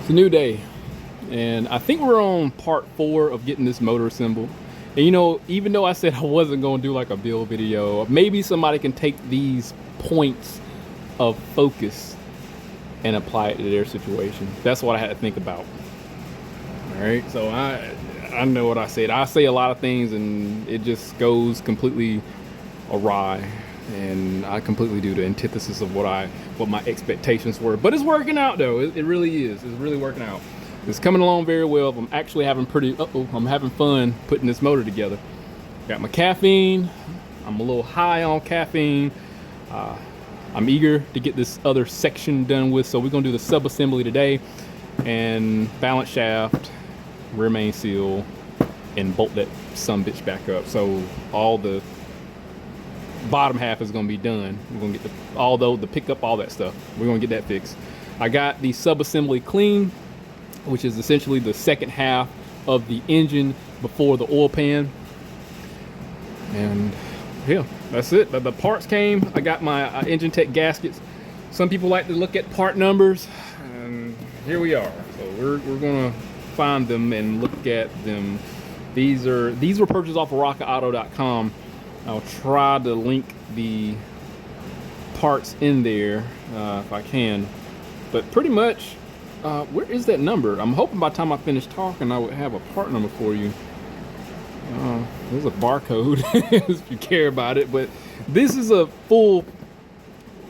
It's a new day, and I think we're on part 4 of getting this motor assembled. And you know, even though I said I wasn't going to do like a build video, maybe somebody can take these points of focus and apply it to their situation. That's what I had to think about. All right, so I know what I said. I say a lot of things and it just goes completely awry, and I completely do the antithesis of what my expectations were. But it's working out though. It really is. It's really working out. It's coming along very well. I'm actually having I'm having fun putting this motor together. Got my caffeine. I'm a little high on caffeine. I'm eager to get this other section done with. So we're gonna do the sub assembly today, and balance shaft, rear main seal, and bolt that sumbitch back up. So all the bottom half is gonna be done. We're gonna get the pickup, all that stuff. We're gonna get that fixed. I got the sub assembly clean, which is essentially the second half of the engine before the oil pan. And yeah, that's it. The parts came. I got my engine tech gaskets. Some people like to look at part numbers, and here we are. So we're gonna find them and look at them. These were purchased off of rocketauto.com. I'll try to link the parts in there if I can. But pretty much, where is that number? I'm hoping by the time I finish talking, I would have a part number for you. There's a barcode if you care about it. But this is a full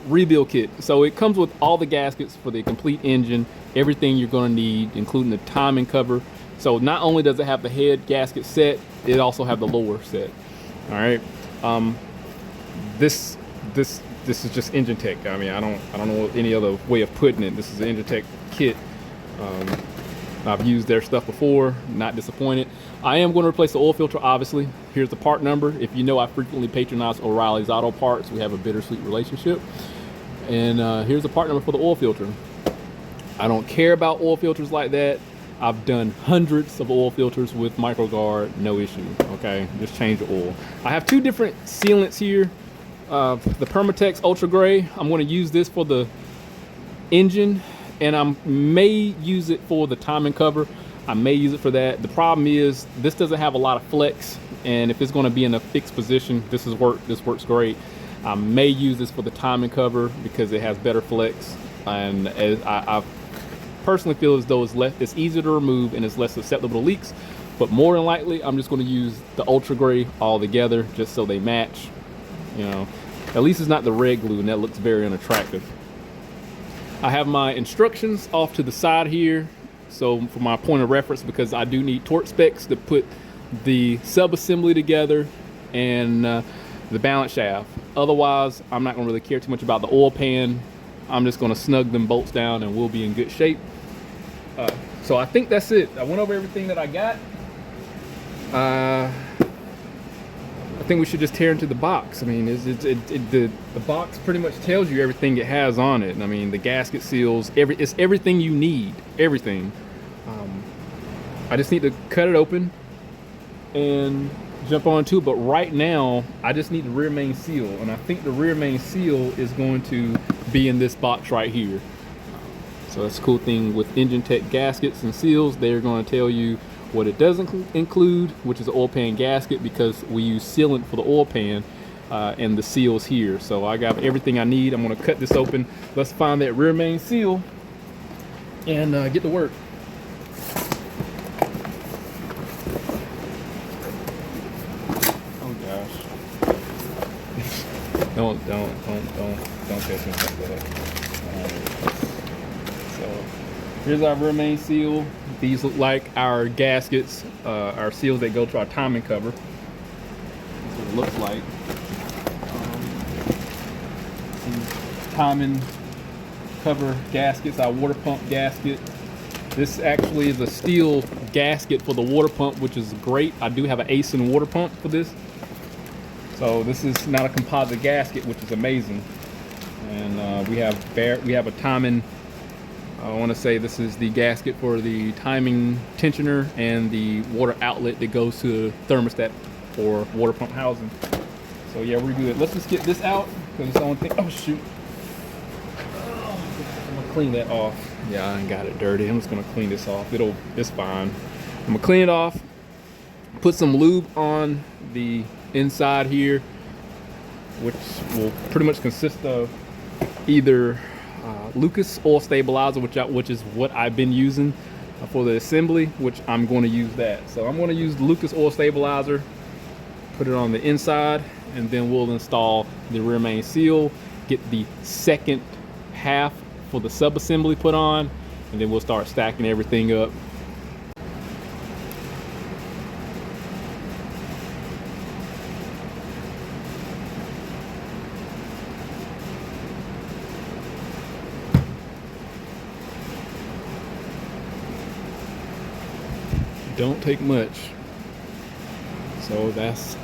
rebuild kit. So it comes with all the gaskets for the complete engine, everything you're going to need, including the timing cover. So not only does it have the head gasket set, it also have the lower set. All right. This is just engine tech. I mean, I don't know any other way of putting it. This is an engine tech kit. I've used their stuff before, not disappointed. I am going to replace the oil filter, obviously. Here's the part number. If you know, I frequently patronize O'Reilly's Auto Parts. We have a bittersweet relationship. And here's the part number for the oil filter. I don't care about oil filters like that. I've done hundreds of oil filters with MicroGuard, no issue. Okay, just change the oil. I have two different sealants here. The Permatex Ultra Gray. I'm going to use this for the engine, and I may use it for the timing cover. I may use it for that. The problem is this doesn't have a lot of flex, and if it's going to be in a fixed position, this works great. I may use this for the timing cover because it has better flex, and as I personally feel as though it's easier to remove and it's less susceptible to leaks. But more than likely, I'm just going to use the Ultra Gray all together just so they match. You know, at least it's not the red glue, and that looks very unattractive. I have my instructions off to the side here, so for my point of reference, because I do need torque specs to put the sub assembly together and the balance shaft. Otherwise, I'm not going to really care too much about the oil pan. I'm just going to snug them bolts down and we'll be in good shape. So I think that's it. I went over everything that I got. I think we should just tear into the box. I mean, the box pretty much tells you everything it has on it. I mean, the gasket seals, it's everything you need, everything. I just need to cut it open and jump onto it. But right now, I just need the rear main seal, and I think the rear main seal is going to be in this box right here. So that's a cool thing with engine tech gaskets and seals. They're going to tell you what it doesn't include, which is the oil pan gasket, because we use sealant for the oil pan and the seals here. So I got everything I need. I'm going to cut this open. Let's find that rear main seal and get to work. Oh gosh. don't touch me like that. So here's our rear main seal. These look like our gaskets, our seals that go to our timing cover. That's what it looks like. Timing cover gaskets, our water pump gasket. This actually is a steel gasket for the water pump, which is great. I do have an ASIN water pump for this. So this is not a composite gasket, which is amazing. And we have a timing. I want to say this is the gasket for the timing tensioner and the water outlet that goes to the thermostat for water pump housing. So yeah, we're good. Let's just get this out because it's the only thing. Oh shoot! I'm gonna clean that off. Yeah, I got it dirty. I'm just gonna clean this off. It's fine. I'm gonna clean it off, put some lube on the inside here, which will pretty much consist of either Lucas oil stabilizer, which is what I've been using for the assembly, which I'm going to use that. So I'm going to use the Lucas oil stabilizer, put it on the inside, and then we'll install the rear main seal, get the second half for the sub-assembly put on, and then we'll start stacking everything up. Don't take much. So that's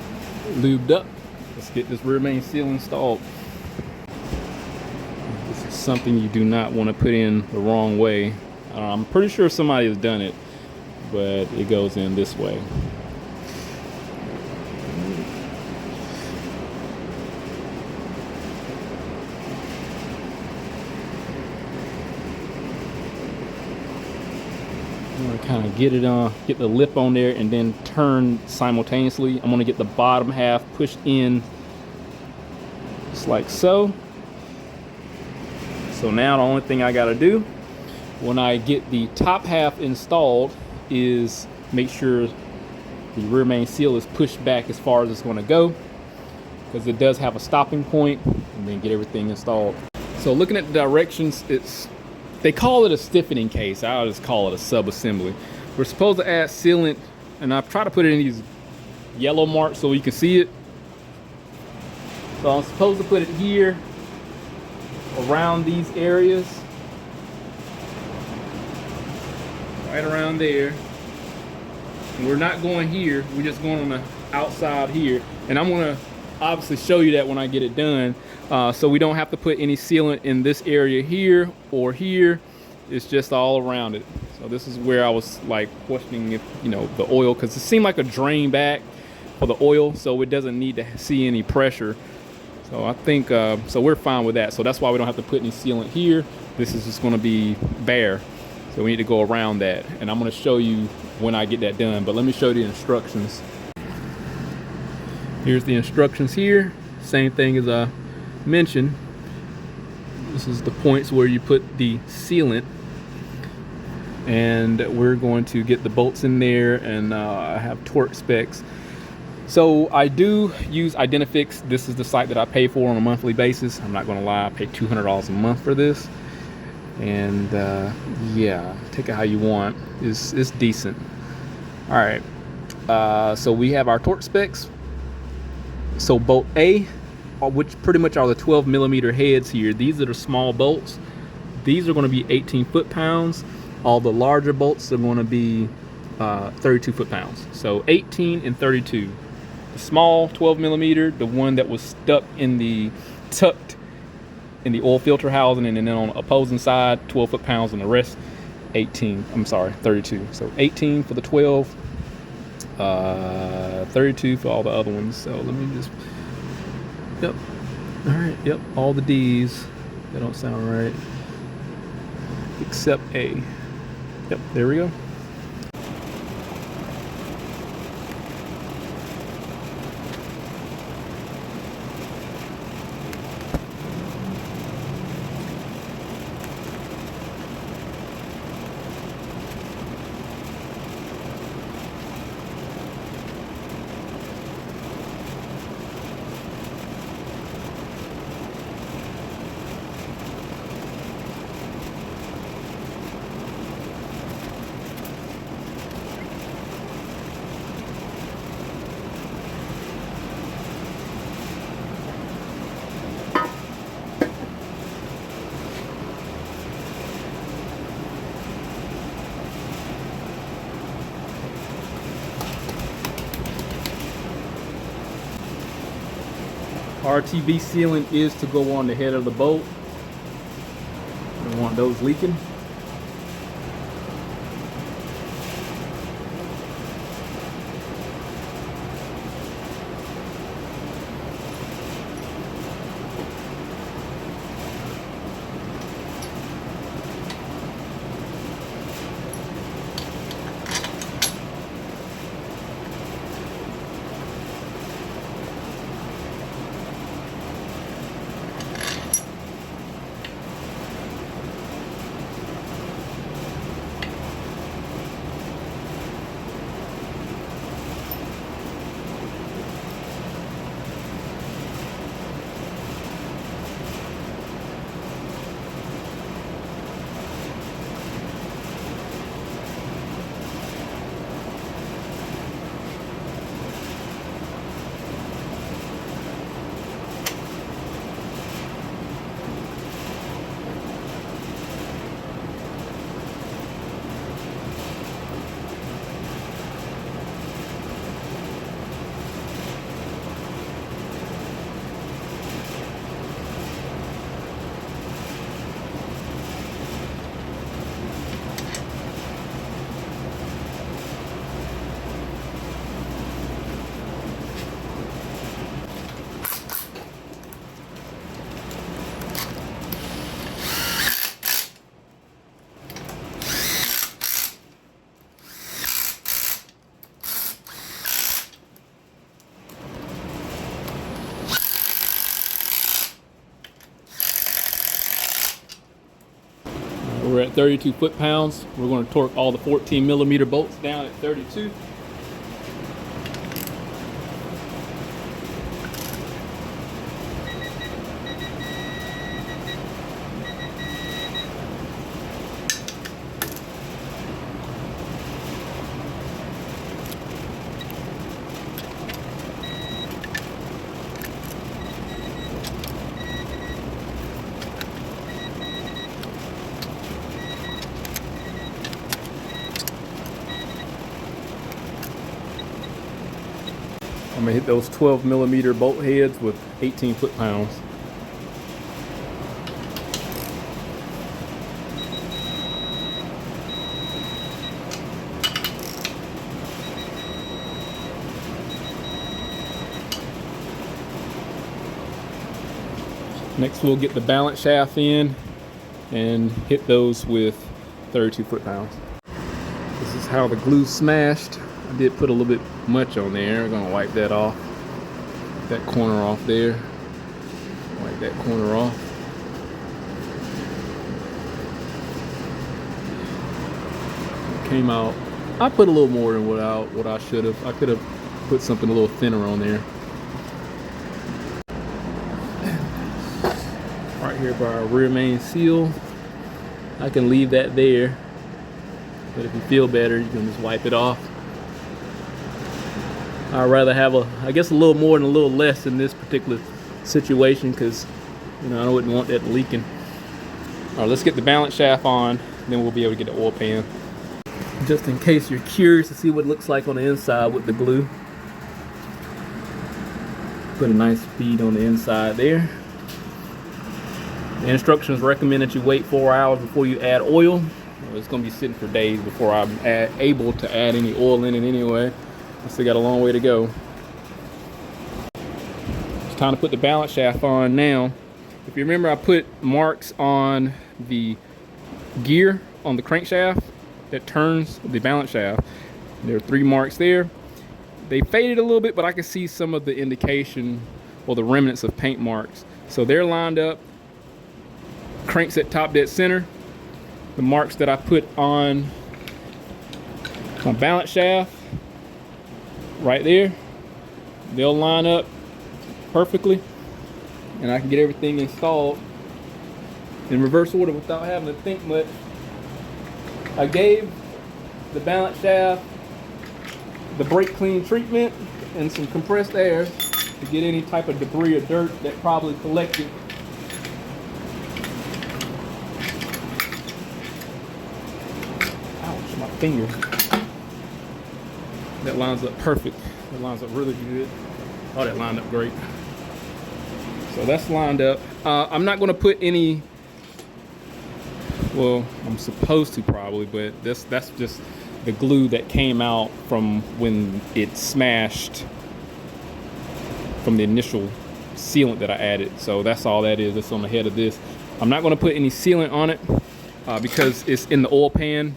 lubed up. Let's get this rear main seal installed. This is something you do not want to put in the wrong way. I'm pretty sure somebody has done it, but it goes in this way. I'm gonna kind of get it on, get the lip on there, and then turn simultaneously. I'm gonna get the bottom half pushed in, just like so. So now the only thing I gotta do when I get the top half installed is make sure the rear main seal is pushed back as far as it's gonna go, because it does have a stopping point, and then get everything installed. So looking at the directions, they call it a stiffening case. I'll just call it a sub-assembly. We're supposed to add sealant, and I've tried to put it in these yellow marks so you can see it. So I'm supposed to put it here, around these areas, right around there. And we're not going here, we're just going on the outside here. And I'm gonna obviously show you that when I get it done. So we don't have to put any sealant in this area here or here. It's just all around it. So this is where I was like questioning if, you know, the oil, because it seemed like a drain back for the oil, so it doesn't need to see any pressure. So I think, so we're fine with that. So that's why we don't have to put any sealant here. This is just gonna be bare. So we need to go around that. And I'm gonna show you when I get that done, but let me show you the instructions. Here's the instructions here. Same thing as I mentioned. This is the points where you put the sealant, and we're going to get the bolts in there, and I have torque specs. So I do use Identifix. This is the site that I pay for on a monthly basis. I'm not gonna lie, I pay $200 a month for this. And yeah, take it how you want. It's decent. All right, so we have our torque specs. So bolt A, which pretty much are the 12 millimeter heads here. These are the small bolts. These are going to be 18 foot-pounds. All the larger bolts are going to be 32 foot-pounds. So 18 and 32. The small 12 millimeter, the one that was tucked in the oil filter housing, and then on the opposing side, 12 foot-pounds, and the rest 32. So 18 for the 12, 32 for all the other ones. So let me just, yep, all right, yep, all the D's. That don't sound right, except A. Yep, there we go. RTV sealant is to go on the head of the bolt. We don't want those leaking. We're at 32 foot-pounds. We're going to torque all the 14 millimeter bolts down at 32. I'm gonna hit those 12 millimeter bolt heads with 18 foot-pounds. Next we'll get the balance shaft in and hit those with 32 foot-pounds. This is how the glue smashed. I did put a little bit much on there. I'm gonna wipe that off. That corner off there. Wipe that corner off. It came out. I put a little more than what I should have. I could have put something a little thinner on there. Right here by our rear main seal. I can leave that there, but if you feel better, you can just wipe it off. I'd rather have I guess a little more than a little less in this particular situation, because I wouldn't want that leaking. All right, let's get the balance shaft on, then we'll be able to get the oil pan. Just in case you're curious to see what it looks like on the inside with the glue. Put a nice bead on the inside there. The instructions recommend that you wait 4 hours before you add oil. It's going to be sitting for days before I'm able to add any oil in it anyway. I still got a long way to go. It's time to put the balance shaft on now. If you remember, I put marks on the gear on the crankshaft that turns the balance shaft. There are 3 marks there. They faded a little bit, but I can see some of the indication or the remnants of paint marks. So they're lined up. Cranks at top dead center. The marks that I put on my balance shaft right there, they'll line up perfectly, and I can get everything installed in reverse order without having to think much. I gave the balance shaft the brake clean treatment and some compressed air to get any type of debris or dirt that probably collected. Ouch, my finger. That lines up perfect. That lines up really good. Oh, that lined up great. So that's lined up. I'm not going to put any, well, I'm supposed to probably, but that's just the glue that came out from when it smashed from the initial sealant that I added. So that's all that is. That's on the head of this. I'm not going to put any sealant on it because it's in the oil pan.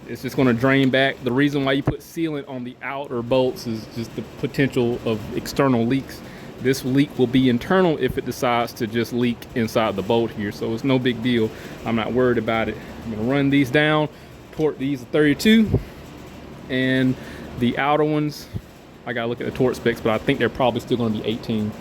It's just going to drain back. The reason why you put sealant on the outer bolts is just the potential of external leaks. This leak will be internal if it decides to just leak inside the bolt here. So it's no big deal. I'm not worried about it. I'm going to run these down, torque these to 32, and the outer ones, I got to look at the torque specs, but I think they're probably still going to be 18.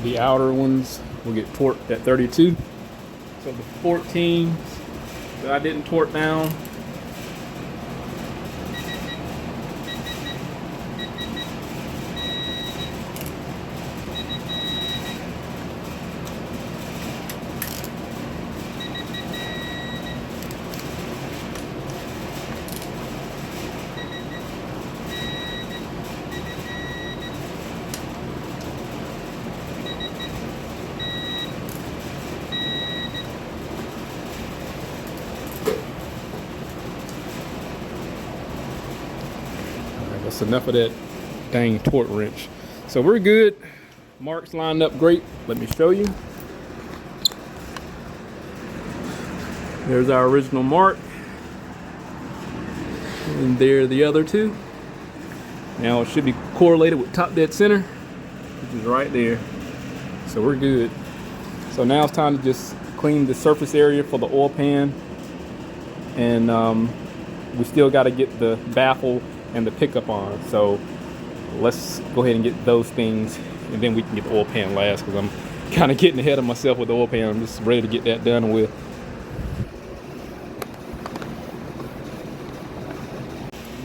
The outer ones will get torqued at 32. So the 14s that I didn't torque down, That's enough of that dang torque wrench. So we're good. Marks lined up great. Let me show you. There's our original mark. And there are the other two. Now it should be correlated with top dead center, which is right there. So we're good. So now it's time to just clean the surface area for the oil pan. And we still got to get the baffle and the pickup on. So let's go ahead and get those things, and then we can get the oil pan last, because I'm kind of getting ahead of myself with the oil pan. I'm just ready to get that done with.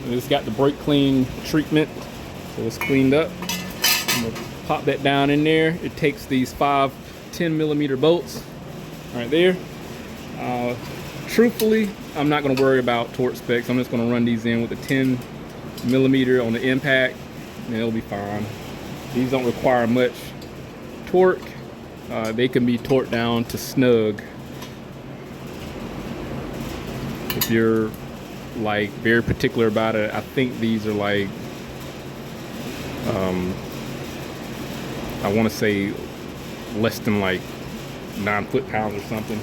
It's got the brake clean treatment, so it's cleaned up. I'm gonna pop that down in there. It takes these 5 10mm bolts right there. Truthfully, I'm not going to worry about torque specs. I'm just going to run these in with a 10mm on the impact, and it'll be fine. These don't require much torque. They can be torqued down to snug. If you're like very particular about it, I think these are like I want to say less than like 9 foot-pounds or something.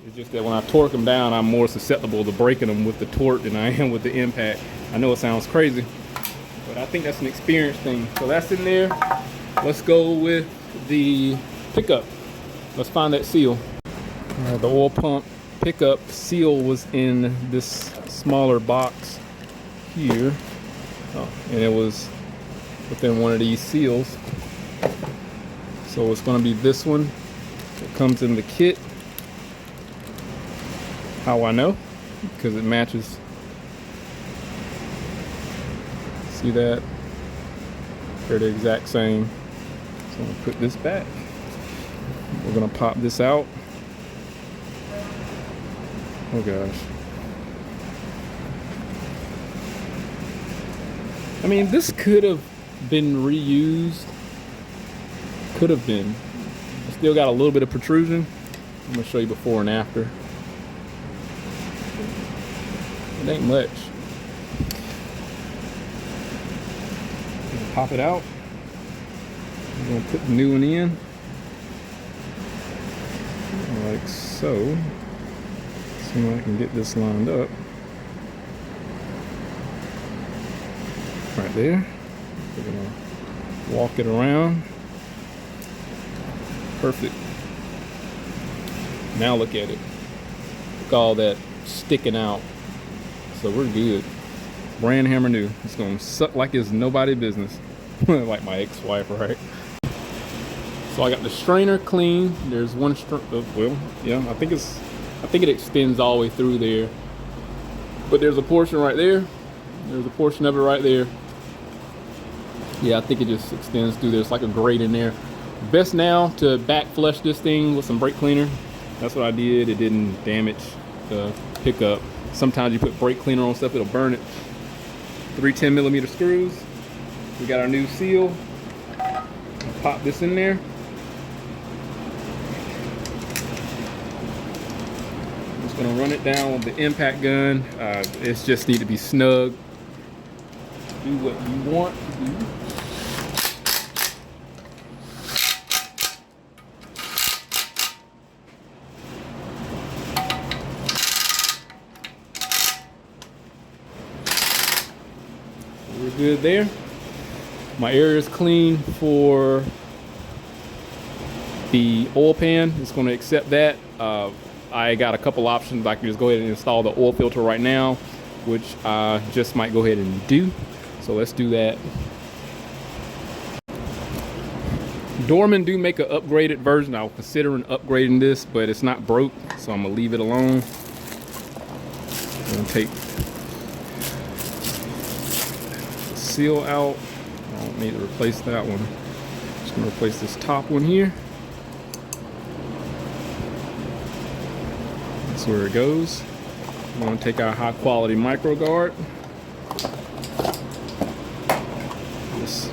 It's just that when I torque them down, I'm more susceptible to breaking them with the torque than I am with the impact. I know it sounds crazy, but I think that's an experience thing. So that's in there. Let's go with the pickup. Let's find that seal. The oil pump pickup seal was in this smaller box here. And it was within one of these seals. So it's going to be this one. It comes in the kit. How I know? Because it matches. See that? They're the exact same. So I'm going to put this back. We're going to pop this out. Oh gosh. I mean, this could have been reused. Could have been. Still got a little bit of protrusion. I'm going to show you before and after. It ain't much. Pop it out. I'm going to put the new one in. Like so. See if I can get this lined up. Right there. We're going to walk it around. Perfect. Now look at it. Look at all that sticking out. So we're good. Brand hammer new. It's going to suck like it's nobody's business. Like my ex-wife, right? So I got the strainer clean. There's one well, yeah, I think it extends all the way through there. But there's a portion right there. There's a portion of it right there. Yeah, I think it just extends through there. It's like a grate in there. Best now to back flush this thing with some brake cleaner. That's what I did. It didn't damage the pickup. Sometimes you put brake cleaner on stuff, it'll burn it. 3 10mm screws. We got our new seal. Pop this in there. Just gonna run it down with the impact gun. It just need to be snug. Do what you want to do. We're good there. My area is clean for the oil pan. It's going to accept that. I got a couple options. I can just go ahead and install the oil filter right now, which I just might go ahead and do. So let's do that. Dorman do make an upgraded version. I was considering upgrading this, but it's not broke, so I'm gonna leave it alone. I'm gonna take the seal out. I don't need to replace that one. Just gonna replace this top one here. That's where it goes. I'm gonna take our high quality micro guard. Just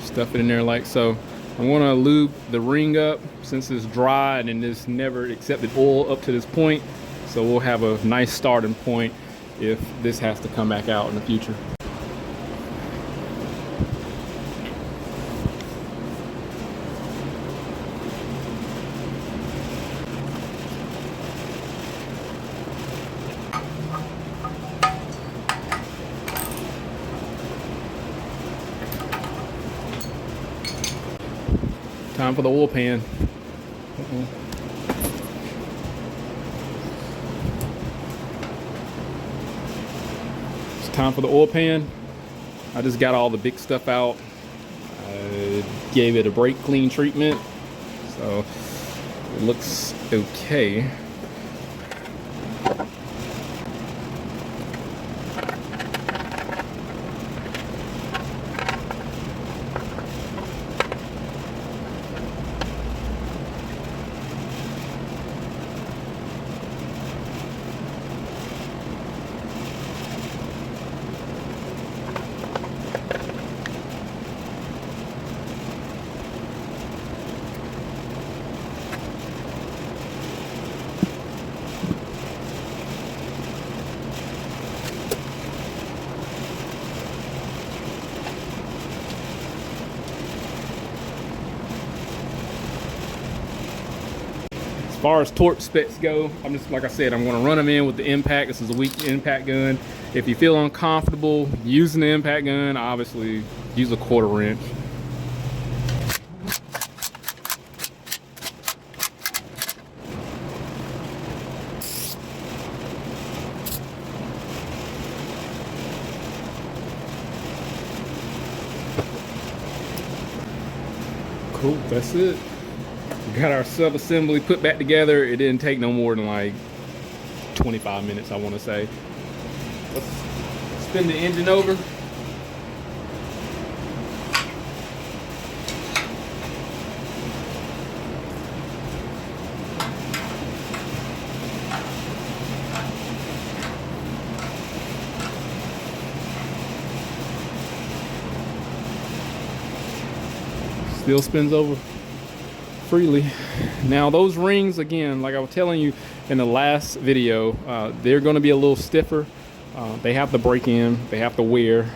stuff it in there like so. I'm gonna lube the ring up since it's dry and then it's never accepted oil up to this point. So we'll have a nice starting point if this has to come back out in the future. Time for the oil pan. It's time for the oil pan. I just got all the big stuff out. I gave it a brake clean treatment, so it looks okay. As far as torque specs go, I'm just, like I said, I'm going to run them in with the impact. This is a weak impact gun. If you feel uncomfortable using the impact gun, obviously use a 1/4 wrench. Cool, that's it. We got our sub-assembly put back together. It didn't take no more than like 25 minutes, I want to say. Let's spin the engine over. Still spins over freely. Now those rings, again, like I was telling you in the last video, they're going to be a little stiffer. They have to break in, they have to wear,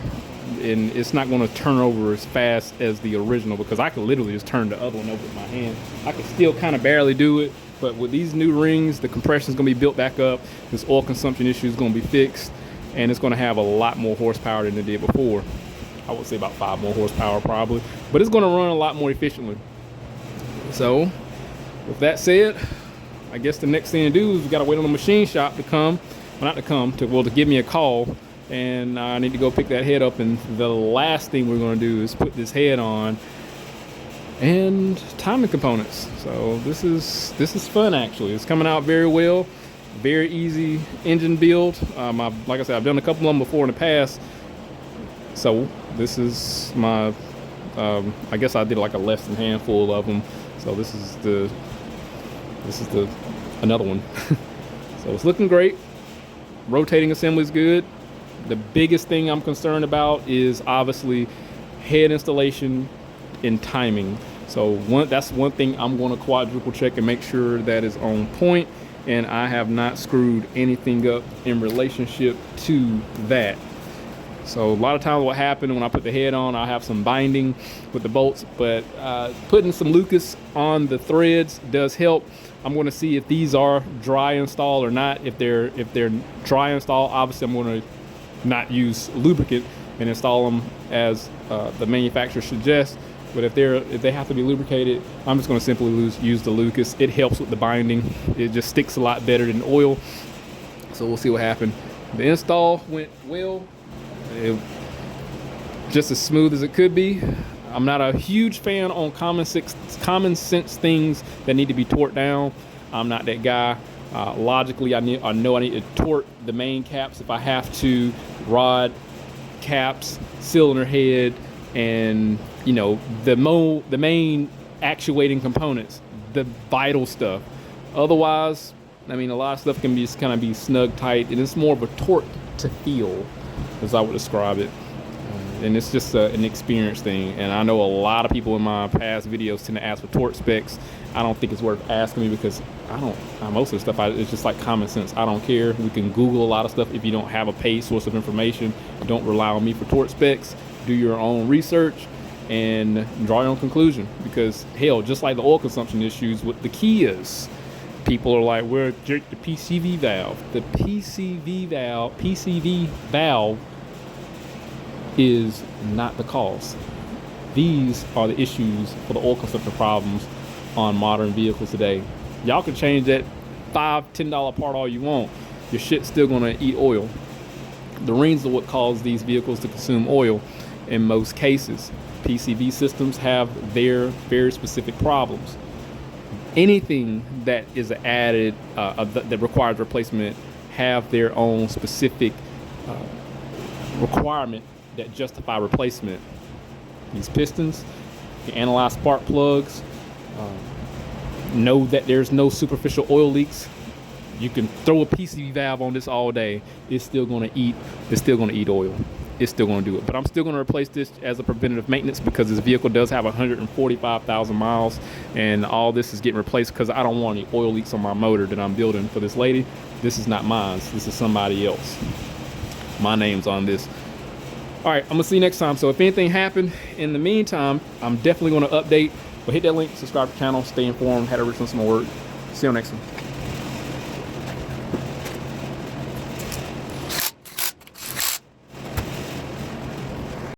and it's not going to turn over as fast as the original, because I could literally just turn the other one over with my hand. I could still kind of barely do it, but with these new rings, the compression is going to be built back up. This oil consumption issue is going to be fixed, and it's going to have a lot more horsepower than it did before. I would say about 5 more horsepower probably, but it's going to run a lot more efficiently. So with that said, I guess the next thing to do is we got to wait on the machine shop to come, well, not to come, to give me a call, and I need to go pick that head up. And the last thing we're going to do is put this head on and timing components. So this is fun, actually. It's coming out very well, very easy engine build. Like I said, I've done a couple of them before in the past, so this is my I guess I did like a less than handful of them. So this is the another one. So it's looking great. Rotating assembly is good. The biggest thing I'm concerned about is obviously head installation and timing. So that's one thing I'm going to quadruple check and make sure that is on point, and I have not screwed anything up in relationship to that. So a lot of times what happened when I put the head on, I'll have some binding with the bolts, but putting some Lucas on the threads does help. I'm going to see if these are dry install or not. If they're dry install, obviously I'm going to not use lubricant and install them as the manufacturer suggests. But if they have to be lubricated, I'm just going to simply use the Lucas. It helps with the binding. It just sticks a lot better than oil. So we'll see what happened. The install went well. Just as smooth as it could be. I'm not a huge fan on common sense things that need to be torqued down. I'm not that guy. Logically, I know I need to torque the main caps if I have to, rod caps, cylinder head, and the main actuating components, the vital stuff. Otherwise, I mean, a lot of stuff can be just kind of be snug tight, and it's more of a torque to feel, as I would describe it. and it's just an experience thing. And I know a lot of people in my past videos tend to ask for torque specs. I don't think it's worth asking me because most of the stuff, it's just like common sense. I don't care. We can Google a lot of stuff if you don't have a paid source of information. Don't rely on me for torque specs. Do your own research and draw your own conclusion, because hell, just like the oil consumption issues with the Kias, people are like, "We're the PCV valve." The PCV valve is not the cause. These are the issues for the oil consumption problems on modern vehicles today. Y'all can change that $5-10 part all you want. Your shit's still gonna eat oil. The rings are what cause these vehicles to consume oil in most cases. PCV systems have their very specific problems. Anything that is added that requires replacement have their own specific requirement that justify replacement. These pistons, you analyze spark plugs, know that there's no superficial oil leaks. You can throw a PCV valve on this all day, it's still gonna eat oil. It's still gonna do it. But I'm still gonna replace this as a preventative maintenance because this vehicle does have 145,000 miles, and all this is getting replaced because I don't want any oil leaks on my motor that I'm building for this lady. This is not mine, this is somebody else. My name's on this. All right, I'm gonna see you next time. So if anything happened in the meantime, I'm definitely gonna update. But hit that link, subscribe to the channel, stay informed, how to reach some more work. See you next one.